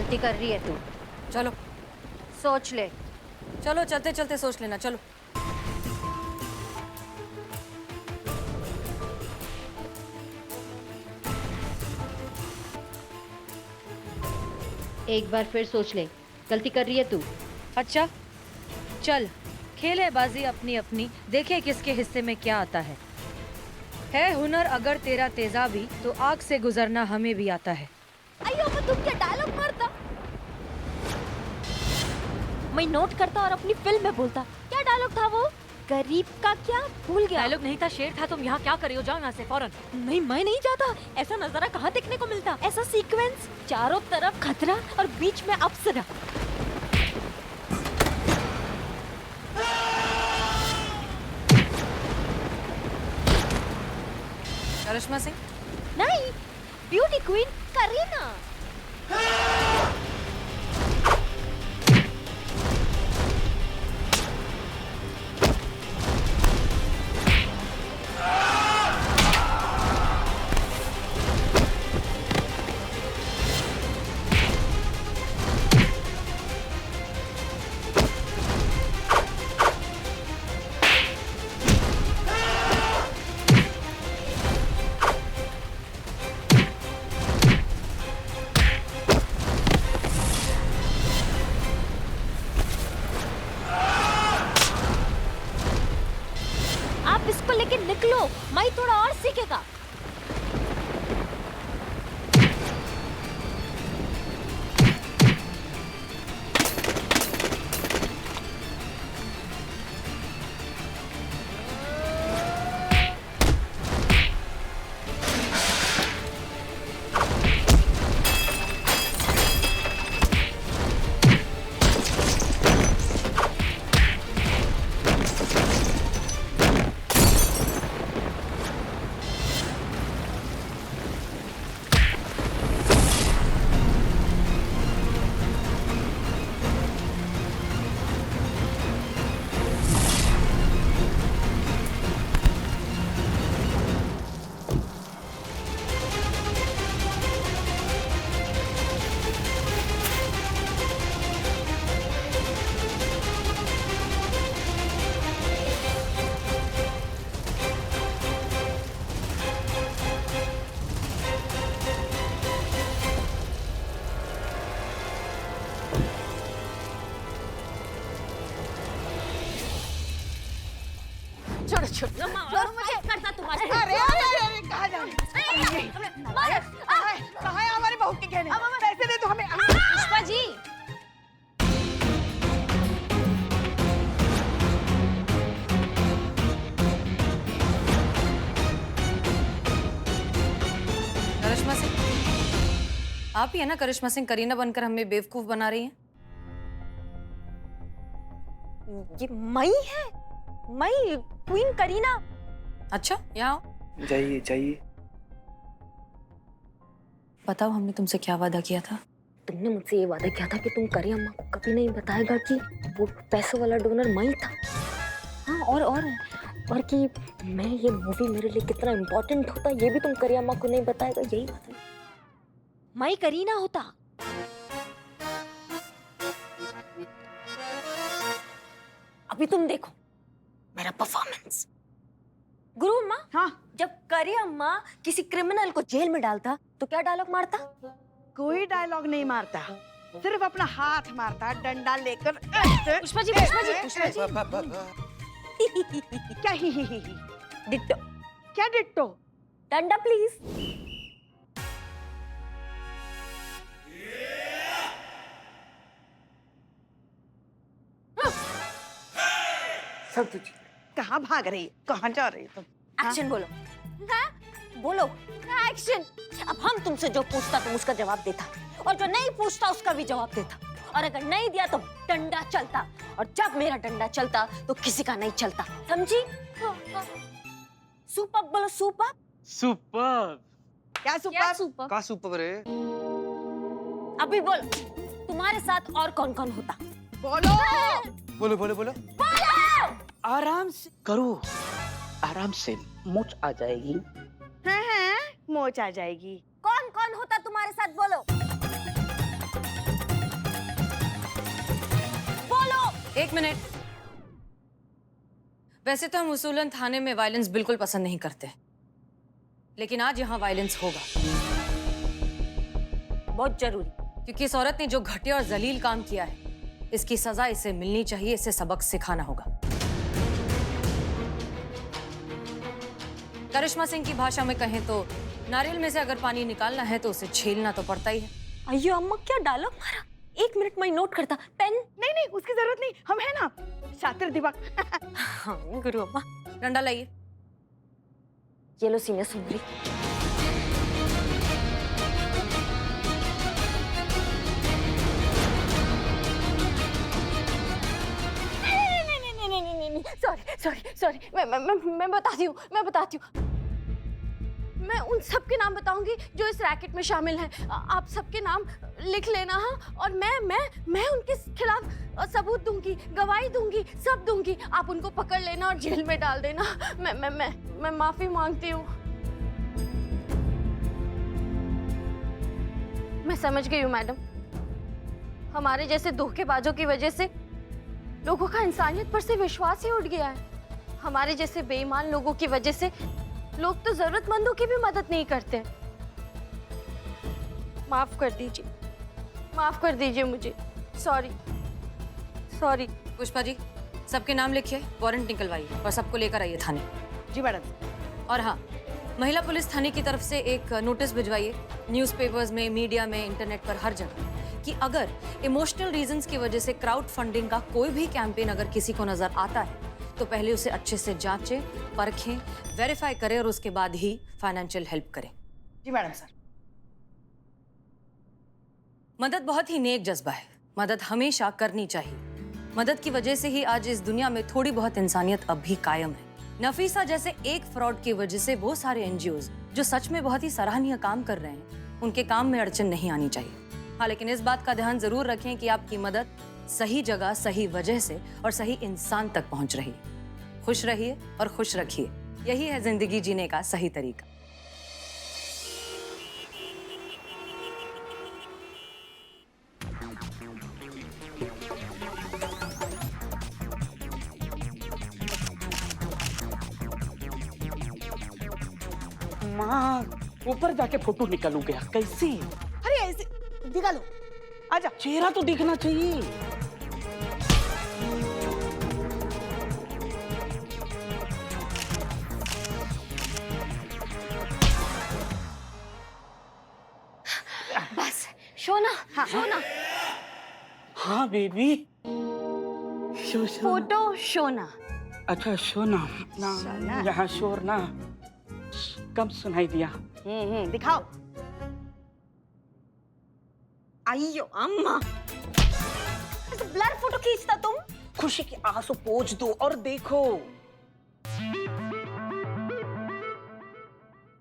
गलती कर रही है तू। चलो सोच ले। चलो, चलते चलते सोच लेना। चलो। एक बार फिर सोच ले, गलती कर रही है तू। अच्छा चल, खेले बाजी अपनी अपनी, देखे किसके हिस्से में क्या आता है हुनर अगर तेरा तेजाबी तो आग से गुजरना हमें भी आता है। अयो मैं तुम क्या डायलॉग मारता, मैं नोट करता और अपनी फिल्म में बोलता। क्या डायलॉग था वो? गरीब का क्या भूल गया। डायलॉग नहीं था, शेर था। तुम यहाँ क्या कर रही हो? जाओ यहाँ से फौरन। नहीं मैं नहीं जाता, ऐसा नजारा कहाँ देखने को मिलता। ऐसा सीक्वेंस, चारों तरफ खतरा और बीच में अप्सरा। करिश्मा सिंह? नहीं, ब्यूटी क्वीन करीना। आप इसको लेके निकलो, मैं थोड़ा और सीखेगा। छोड़ो छोड़ो, छोड़ो मुझे। करता तुम्हारे। अरे अरे अरे कहाँ जा रही है? कहाँ है हमारे बहू के गहने? पैसे दे दो हमें। पुष्पा जी, करिश्मा सिंह, आप ही है ना करिश्मा सिंह? करीना बनकर हमें बेवकूफ बना रही हैं। ये मई है, मई क्वीन करीना। अच्छा, यहाँ आओ। जाइए जाइए। बताओ, हमने तुमसे क्या वादा किया था? तुमने मुझसे ये वादा किया था कि तुम करी अम्मा को कभी नहीं बताएगा कि वो पैसों वाला डोनर मई था। हाँ, और कि मैं ये मूवी मेरे लिए कितना इम्पोर्टेंट होता ये भी तुम करी अम्मा को नहीं बताएगा। यही बात है, मई करीना होता। अभी तुम देखो मेरा परफॉर्मेंस। गुरु अम्मा, हाँ जब करी अम्मा किसी क्रिमिनल को जेल में डालता तो क्या डायलॉग मारता? कोई डायलॉग नहीं मारता, सिर्फ अपना हाथ मारता डंडा लेकर ऐसे। पुष्पा जी, पुष्पा जी, पुष्पा जी। क्या ही ही। डिट्टो। क्या डिट्टो? डंडा प्लीज। सब तुझी। कहाँ भाग रही है? कहाँ जा रही है तुम? एक्शन बोलो। हाँ? बोलो एक्शन। अब हम तुमसे जो पूछता तुम उसका जवाब देता, और जो नहीं पूछता उसका भी जवाब देता, और अगर नहीं दिया तो डंडा चलता, और जब मेरा डंडा चलता तो किसी का नहीं चलता, समझी? सुपर बोलो, सुपर। सुपर। क्या सुपर? सुपर? का सुपर रे? अभी बोलो, तुम्हारे साथ और कौन कौन होता? बोलो। बोलो बोलो बोलो। आराम से करो, आराम से मोच आ जाएगी। हाँ, मोच आ जाएगी। कौन कौन होता तुम्हारे साथ? बोलो। एक मिनट। वैसे तो हम उसूलन थाने में वायलेंस बिल्कुल पसंद नहीं करते, लेकिन आज यहाँ वायलेंस होगा। बहुत जरूरी। क्योंकि इस औरत ने जो घटिया और जलील काम किया है, इसकी सजा इसे मिलनी चाहिए। इसे सबक सिखाना होगा। करिश्मा सिंह की भाषा में कहें तो नारियल में से अगर पानी निकालना है तो उसे छीलना तो पड़ता ही है। अयो अम्मा, क्या डायलॉग मारा। 1 मिनट में नोट करता। पेन? नहीं नहीं, उसकी जरूरत नहीं, हम है ना शातिर दिमाग। हाँ गुरु अम्मा। डंडा लाइए। ये लो सीनियर सुंदरी। सॉरी मैं बताती हूँ मैं उन सब के नाम बताऊंगी जो इस रैकेट में शामिल हैं। आप सबके नाम लिख लेना। हाँ, और मैं उनके खिलाफ सबूत दूंगी, गवाही दूंगी, सब दूंगी। आप उनको पकड़ लेना और जेल में डाल देना। मैं माफी मांगती हूँ। मैं समझ गई हूँ मैडम, हमारे जैसे धोखेबाजों की वजह से लोगों का इंसानियत पर से विश्वास ही उठ गया है। हमारे जैसे बेईमान लोगों की वजह से लोग तो जरूरतमंदों की भी मदद नहीं करते। माफ कर दीजिए मुझे। सॉरी। पुष्पा जी, सबके नाम लिखिए, वारंट निकलवाइए और सबको लेकर आइए थाने। जी मैडम। और हाँ, महिला पुलिस थाने की तरफ से एक नोटिस भिजवाइए न्यूज़पेपर्स में, मीडिया में, इंटरनेट पर, हर जगह, कि अगर इमोशनल रीजंस की वजह से क्राउड फंडिंग का कोई भी कैंपेन अगर किसी को नजर आता है तो पहले उसे अच्छे से जांचें, परखें, वेरीफाई करें और उसके बाद ही फाइनेंशियल हेल्प करें। जी मैडम सर। मदद बहुत ही नेक जज्बा है, मदद हमेशा करनी चाहिए। मदद की वजह से ही आज इस दुनिया में थोड़ी बहुत इंसानियत अब भी कायम है। नफीसा जैसे एक फ्रॉड की वजह से वो सारे एनजीओज जो सच में बहुत ही सराहनीय काम कर रहे हैं, उनके काम में अड़चन नहीं आनी चाहिए। हाँ, लेकिन इस बात का ध्यान जरूर रखें कि आपकी मदद सही जगह, सही वजह से और सही इंसान तक पहुंच रही है। खुश रहिए और खुश रखिए, यही है जिंदगी जीने का सही तरीका। माँ, ऊपर जाके फोटो निकालू गया कैसे? अरे ऐसे दिखा लो, आजा। चेहरा तो दिखना चाहिए। बस शोना। हाँ बेबी। फोटो शोना। अच्छा शोना शोना। ना, यहाँ शोर ना कम सुनाई दिया। दिखाओ। अयो अम्मा, ब्लर फोटो खींचता तुम? खुशी के आंसू पोंछ दो और देखो।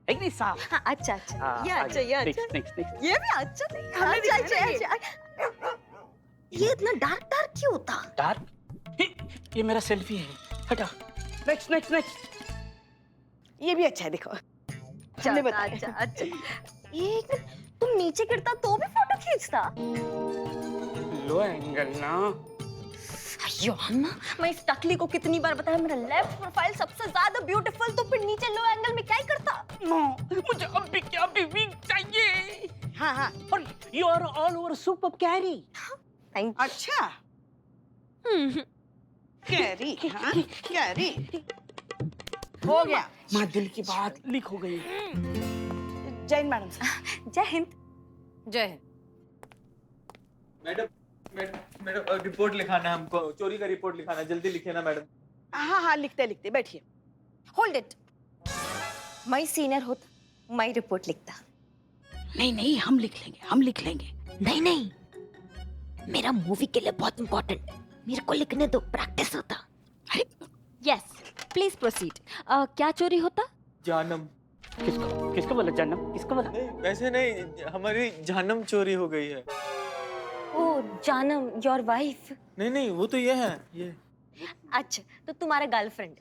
एक नहीं साफ। हाँ, अच्छा। ये अच्छा। नेक्स्ट। ये भी अच्छा नहीं। अच्छा। ये इतना डार्क क्यों था? डार्क? ये मेरा सेल्फी है, हटा। नेक्स्ट। ये भी अच्छा है, देखो। हमने बताया। अच्छा। ये तुम नीचे गिरता तो भी फोटो खींचता? लो एंगल ना। अयो अम्मा, मैं इस टकली को कितनी बार बताया मेरा लेफ्ट प्रोफाइल सबसे ज्यादा ब्यूटीफुल, तो फिर नीचे लो एंगल में क्या ही करता? नो, मुझे अब भी क्या बीवी चाहिए। हाँ। और you are all over super carry. अच्छा। कैरी, हाँ, कैरी। हो गया। माँ, दिल की बात लीक हो गई। जय हिंद मैडम सर। जय हिंद। जय हिंद। मैडम रिपोर्ट लिखाना है हमको, चोरी का रिपोर्ट लिखाना, जल्दी लिखिए ना मैडम। हाँ, लिखते बैठिए। Hold it. मैं सीनियर होता मैं रिपोर्ट लिखता। नहीं, हम लिख लेंगे। नहीं, मेरा मूवी के लिए बहुत इम्पोर्टेंट, मेरे को लिखने दो, प्रैक्टिस होता। Yes, please proceed. क्या चोरी होता? जानम। किसको बोला जानम? किसको बोला? नहीं, वैसे नहीं, हमारी जानम चोरी हो गई है। ओ जानम, योर वाइफ? नहीं, वो तो ये है, ये। अच्छा, तो तुम्हारा गर्लफ्रेंड?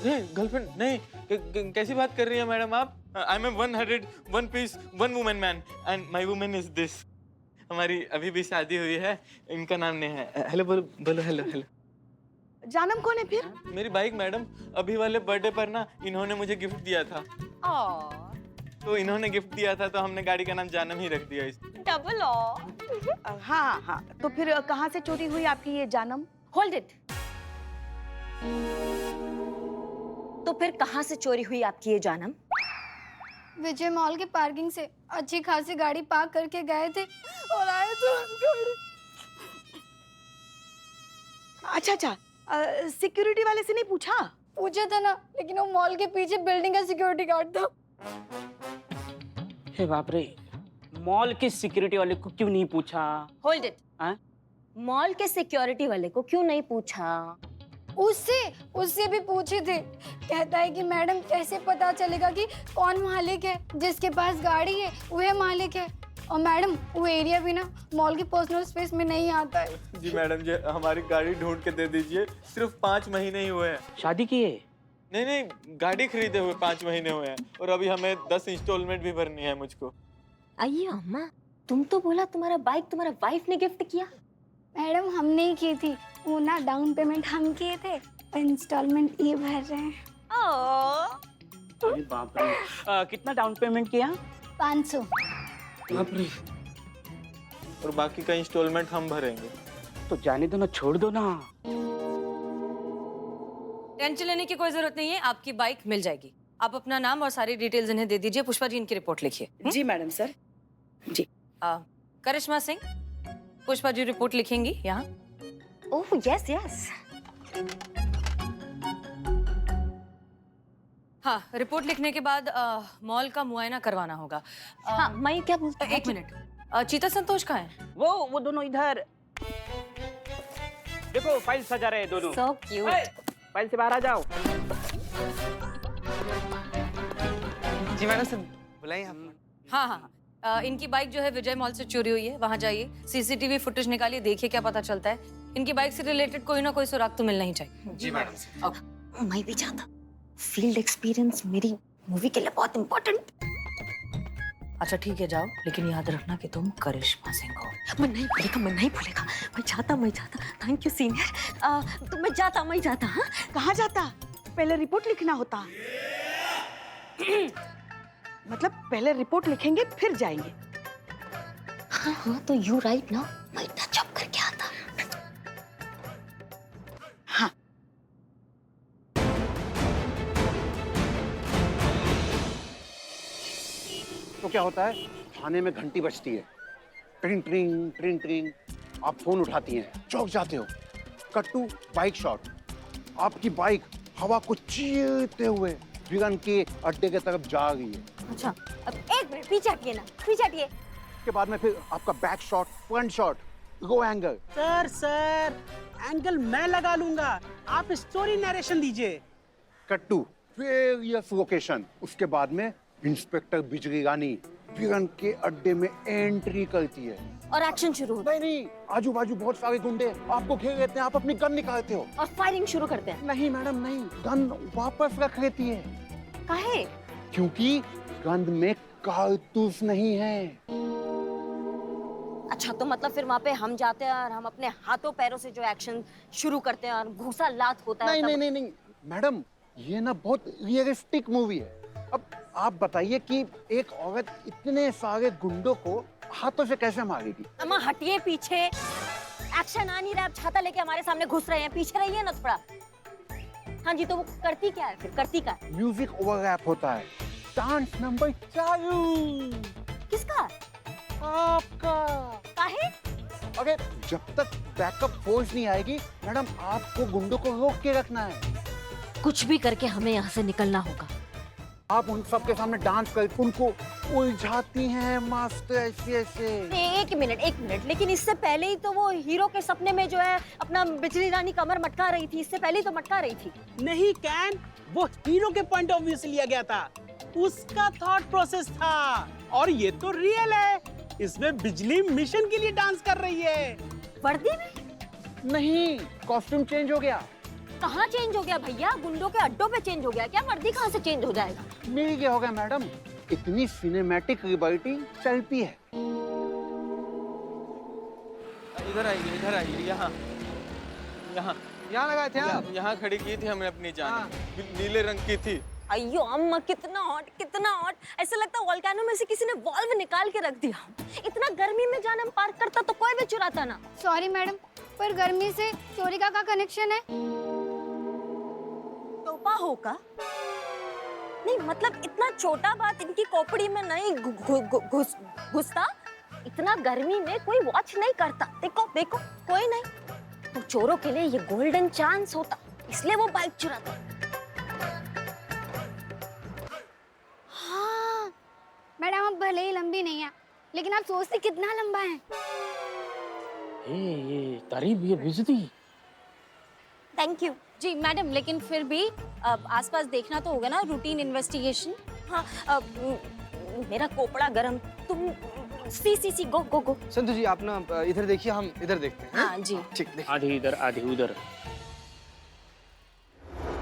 नहीं, गर्लफ्रेंड नहीं। कैसी बात कर रही है मैडम आप? I am 101 piece, 1 woman man and my woman is this. हमारी अभी भी शादी हुई है। इनका नाम नेहा है। हेलो बोलो बोलो हेलो हेलो। जानम कौन है फिर? मेरी बाइक मैडम, अभी वाले बर्थडे पर ना इन्होंने मुझे गिफ्ट दिया था। तो इन्होंने गिफ्ट दिया था तो हमने गाड़ी का नाम जानम ही रख दिया। डबल हाँ हाँ, तो फिर कहाँ से चोरी हुई आपकी ये जानम? Hold it. तो फिर कहाँ से चोरी हुई आपकी ये जानम? विजय मॉल के पार्किंग से अच्छी खासी गाड़ी पार्क करके गए थे और आए तो गाड़ी। अच्छा, सिक्योरिटी वाले से नहीं पूछा? पूछा था ना, लेकिन वो मॉल के पीछे बिल्डिंग का सिक्योरिटी गार्ड था। हे बाप रे, मॉल के सिक्योरिटी वाले को क्यों नहीं पूछा? Hold it. हाँ? मॉल के सिक्योरिटी वाले को क्यों नहीं पूछा? उससे भी पूछे थे। कहता है कि मैडम कैसे पता चलेगा कि कौन मालिक है, जिसके पास गाड़ी है वह मालिक है। और मैडम वो एरिया भी ना मॉल के पर्सनल स्पेस में नहीं आता है। जी मैडम जी, हमारी गाड़ी ढूंढ के दे दीजिए। सिर्फ 5 महीने ही हुए हैं। शादी की है? नहीं, गाड़ी खरीदे हुए 5 महीने हुए हैं और अभी हमें 10 इंस्टॉलमेंट भी भरनी है मुझको। आइए अम्मा, तुम तो बोला तुम्हारा बाइक तुम्हारा वाइफ ने गिफ्ट किया। मैडम हम नहीं की थी, वो ना डाउन पेमेंट हम किए थे, इंस्टॉलमेंट ये भर रहे हैं। अरे बाप रे, कितना डाउन पेमेंट किया? 500। बाप रे। और बाकी का इंस्टॉलमेंट हम भरेंगे। तो जाने दो ना, छोड़ दो ना। टेंशन लेने की कोई जरूरत नहीं है, आपकी बाइक मिल जाएगी। आप अपना नाम और सारी डिटेल्स इन्हें दे दीजिए। पुष्पा जी इनकी रिपोर्ट लिखिए। जी मैडम सर। जी। करिश्मा सिंह, पुष्पा जी रिपोर्ट लिखेंगी यहाँ। Oh yes yes. हाँ, रिपोर्ट लिखने के बाद मॉल का मुआयना करवाना होगा। हाँ मैं क्या बोलता हूँ? एक मिनट, चीता संतोष कहाँ है? वो दोनों इधर देखो, फाइल सजा रहे हैं दोनों। So cute। फाइल से बाहर आ जाओ। जी मैडम से बुलाइए आप। हाँ, इनकी बाइक जो है विजय मॉल से चोरी हुई है, वहाँ जाइए, सीसीटीवी फुटेज निकालिए, देखिए क्या पता चलता है। इनकी बाइक से रिलेटेड कोई ना कोई सुराग तो मिलना ही चाहिए। जी मैडम। मैं भी चाहता, फील्ड एक्सपीरियंस मेरी मूवी के लिए बहुत इम्पोर्टेंट। अच्छा ठीक है, जाओ, लेकिन याद रखना कि तुम करिश्मा सिंह हो। मैं नहीं भूलेगा। मैं चाहता। Thank you senior. तो मैं जाता। हाँ कहाँ जाता? पहले रिपोर्ट लिखना होता। मतलब पहले रिपोर्ट लिखेंगे फिर जाएंगे। हाँ तो यू राइट ना, मैं टच अप करके आता। हाँ। तो क्या होता है, थाने में घंटी बजती है, ट्रिंग ट्रिंग ट्रिंग ट्रिंग, आप फोन उठाती हैं, चौंक जाते हो। कट्टू बाइक शॉट, आपकी बाइक हवा को चीरते हुए विगन के अड्डे के तरफ जा रही है। अच्छा अब एक मिनट पीछे हटिए। उसके बाद में फिर आपका बैक शॉट, फ्रंट शॉट, रो एंगल। सर एंगल मैं लगा लूंगा, आप स्टोरी नरेशन दीजिए। कट्टू वेरियस लोकेशन। उसके बाद में इंस्पेक्टर बिजली रानी विगन के अड्डे में एंट्री करती है और एक्शन शुरू होता नहीं, आजू बाजू बहुत सारे गुंडे आपको घेर लेते हैं, आप अपनी गन निकालते हो है और फायरिंग शुरू करते हैं। नहीं मैडम नहीं, गन वापस रख लेती है। काहे? क्योंकि गन में कारतूस नहीं है। अच्छा तो मतलब फिर वहाँ पे हम जाते हैं और हम अपने हाथों पैरों से जो एक्शन शुरू करते हैं और घूसा लात होता है। नहीं मैडम, ये ना बहुत रियलिस्टिक मूवी है। अब आप बताइए कि एक औरत इतने सारे गुंडों को हाथों से कैसे मारेगी? अम्मा हटिए पीछे, एक्शन आ नहीं रहा, आप छाता लेके हमारे सामने घुस रहे हैं, पीछे रहिए ना थोड़ा। हाँ जी, तो वो करती क्या है फिर? करती क्या है? म्यूजिक ओवरलैप होता है, डांस नंबर चालू। किसका? आपका। काहे? अरे जब तक बैकअप फोर्स नहीं आएगी मैडम, आपको गुंडों को रोक के रखना है। कुछ भी करके हमें यहाँ से निकलना होगा। आप उन सबके सामने डांस कर उनको उलझाती हैं मास्टर ऐसे। एक मिनट, लेकिन इससे पहले ही तो वो हीरो के सपने में जो है अपना बिजली रानी कमर मटका रही थी, इससे पहले ही तो मटका रही थी। नहीं कैन, वो हीरो के पॉइंट ऑफ व्यू से लिया गया था, उसका थॉट प्रोसेस था। और ये तो रियल है, इसमें बिजली मिशन के लिए डांस कर रही है। वर्दी में? नहीं, कॉस्ट्यूम चेंज हो गया। कहाँ चेंज हो गया भैया? गुंडों के अड्डों पे चेंज हो गया क्या? वर्दी कहाँ से चेंज हो जाएगा? मिल गया होगा मैडम, इतनी सिनेमैटिक लिबर्टी चलती है। इधर आइए, इधर आइए, यहाँ यहाँ यहाँ लगाए थे आप? यहाँ खड़ी की थी हमने अपनी जान, नीले रंग की थी। अयो अम्मा, कितना हॉट, कितना हॉट। ऐसा लगता है वोल्केनो में से किसी ने वॉल्व निकाल के रख दिया। इतना गर्मी में जान हम पार्क करता तो कोई भी चुराता ना। सॉरी मैडम, पर गर्मी से चोरी का कनेक्शन है? टोपा होगा? नहीं मतलब इतना छोटा बात इनकी खोपड़ी में नहीं घुसता। इतना गर्मी में कोई वॉच नहीं करता। देखो देखो, कोई नहीं। तो चोरों के लिए ये गोल्डन चांस होता, इसलिए वो बाइक चुराता। हाँ मैडम, आप भले ही लंबी नहीं है, लेकिन आप सोचते कितना लंबा है। ये तारीफ, ये बेइज्जती। Thank you. जी मैडम, लेकिन फिर भी आसपास देखना तो होगा ना, रूटीन इन्वेस्टिगेशन। हाँ मेरा कोपड़ा गरम। तुम सी गो गो गो। संतु जी आप ना इधर देखिए, हम इधर देखते हैं। हाँ जी। ठीक, देखिए। आधी इधर आधी उधर।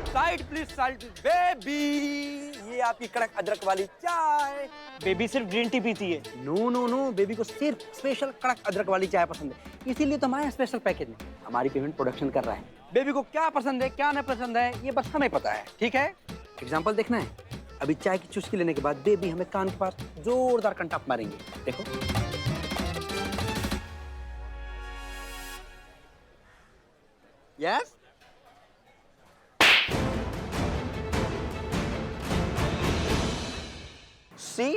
साइड प्लीज, साइड बेबी, ये आपकी कड़क अदरक वाली चाय। बेबी सिर्फ ग्रीन टी पीती है। नो नो नो, बेबी को सिर्फ स्पेशल कड़क अदरक वाली चाय पसंद है, इसीलिए तो हमारे स्पेशल पैकेज में हमारी पेमेंट प्रोडक्शन कर रहा है। बेबी को क्या पसंद है क्या नहीं पसंद है ये बस हमें पता है, ठीक है? एग्जाम्पल देखना है? अभी चाय की चुस्की लेने के बाद बेबी हमें कान के पास जोरदार कंटाप मारेंगे, देखो। यस सी,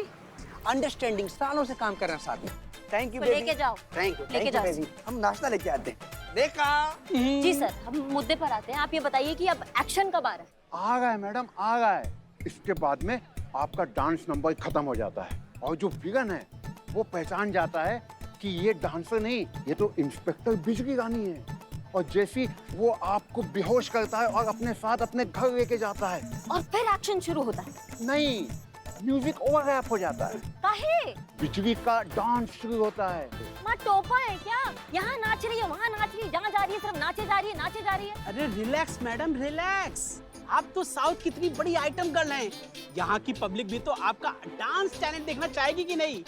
अंडरस्टैंडिंग, सालों से काम कर रहे हैं साथ में। थैंक यू तो बेबी। लेके जाओ। थैंक यू, लेके जाओ। बेबी। हम नाश्ता लेके आते हैं। देखा? जी सर, हम मुद्दे पर आते हैं। आप ये बताइए कि अब एक्शन कब आ रहा है? आ गए मैडम, आ गए। इसके बाद में आपका डांस नंबर खत्म हो जाता है और जो विलन है वो पहचान जाता है कि ये डांसर नहीं, ये तो इंस्पेक्टर बिजली रानी है। और जैसी वो आपको बेहोश करता है और अपने साथ अपने घर लेके जाता है, और फिर एक्शन शुरू होता है? नहीं, म्यूजिक ओवर रैप हो जाता है, काहे? बिजली का डांस शुरू होता है। माँ टोपा है क्या? यहाँ नाच रही है, वहाँ नाच रही है, जहाँ जा रही है सिर्फ नाचे जा रही है, नाचे जा रही है। अरे रिलैक्स मैडम, रिलैक्स। आप तो साउथ कितनी बड़ी आइटम गर्ल हैं। यहाँ की पब्लिक भी तो आपका डांस टैलेंट देखना चाहेगी कि नहीं?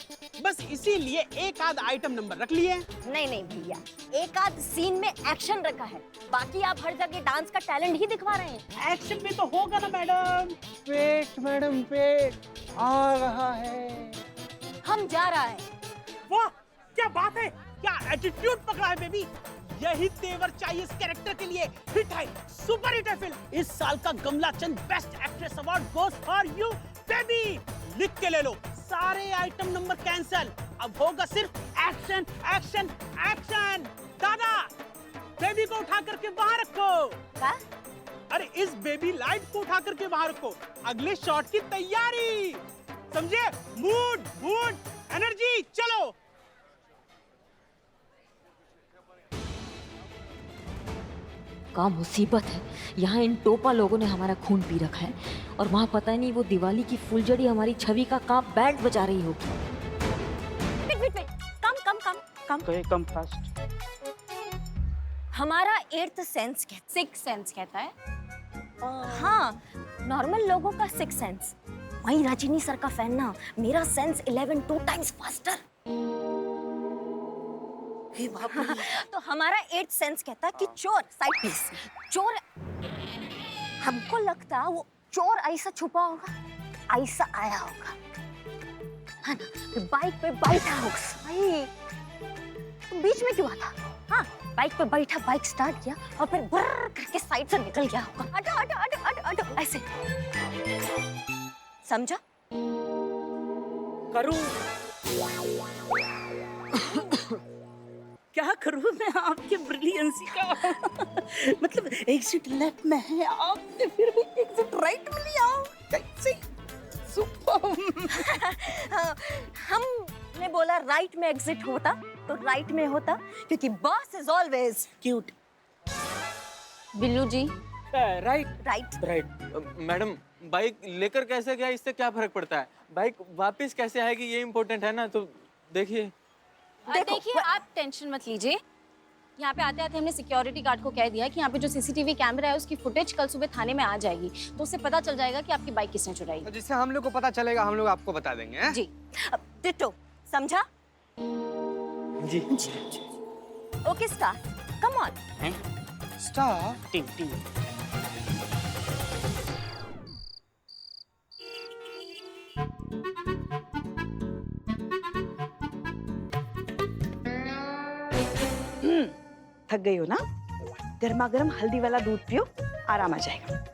बस इसीलिए एक आध आइटम नंबर रख लिए। नहीं नहीं भैया, एक आध सीन में एक्शन रखा है, बाकी आप हर जगह डांस का टैलेंट ही दिखवा रहे हैं। एक्शन में तो होगा ना मैडम। पेट मैडम, पेट आ रहा है। हम जा रहा है। वाह क्या बात है, क्या एटीट्यूड पकड़ा है बेबी। यही तेवर चाहिए इस कैरेक्टर के लिए। हिट है, सुपर हिट है फिल्म। इस साल का गमला चंद best actress award goes for you baby. लिख के ले लो, सारे आइटम नंबर कैंसल। अब होगा सिर्फ एक्शन एक्शन एक्शन। दादा, बेबी को उठा करके बाहर रखो। क्या? अरे इस बेबी लाइट को उठा करके बाहर रखो, अगले शॉट की तैयारी। समझे? मूड मूड एनर्जी, चलो। क्या मुसीबत है, यहाँ इन टोपा लोगों ने हमारा खून पी रखा है और वहाँ पता नहीं वो दिवाली की फुलझड़ी हमारी छवि का कहाँ बैंड बजा रही होगी। Wait, come fast. हमारा 8th सेंस सिक्स सेंस कहता है। हाँ, नॉर्मल लोगों का 6 सेंस। वही रजनी सर का फैन ना, मेरा सेंस 11 2 टाइम्स फास्टर। तो हमारा 8th सेंस कहता है कि चोर, साइड प्लीज, चोर। हमको लगता है वो चोर ऐसा छुपा होगा, ऐसा आया होगा, है ना? बाइक पे बैठा होगा। भाई तो बीच में क्यों आता? हाँ, बाइक पे बैठा, बाइक स्टार्ट किया और फिर ब्रर करके साइड से निकल गया होगा। अटो अटो अटो अटो अटो ऐसे। समझा? करूं क्या करूं मैं आपके ब्रिलियंसी का? मतलब एग्जिट लेफ्ट में है आपने, फिर भी एग्जिट राइट में लिया। कैसे? सुपर। हमने बोला राइट में एग्जिट होता तो राइट में होता, क्योंकि boss is always cute. Billu ji, right right. Right. Madam, bike लेकर कैसे गया, इससे क्या फर्क पड़ता है? बाइक वापस कैसे आएगी ये इम्पोर्टेंट है ना। तो देखिए देखिए आप टेंशन मत लीजिए। यहाँ पे आते आते हमने सिक्योरिटी गार्ड को कह दिया कि यहाँ पे जो सीसीटीवी कैमरा है उसकी फुटेज कल सुबह थाने में आ जाएगी, तो उससे पता चल जाएगा कि आपकी बाइक किसने चुराई। जिससे हम लोग को पता चलेगा, हम लोग आपको बता देंगे, हैं? जी, टिटो, समझा? जी। Okay start, come on. Star. टिंग टिंग। थक गई हो ना? गर्मा गर्म हल्दी वाला दूध पियो, आराम आ जाएगा।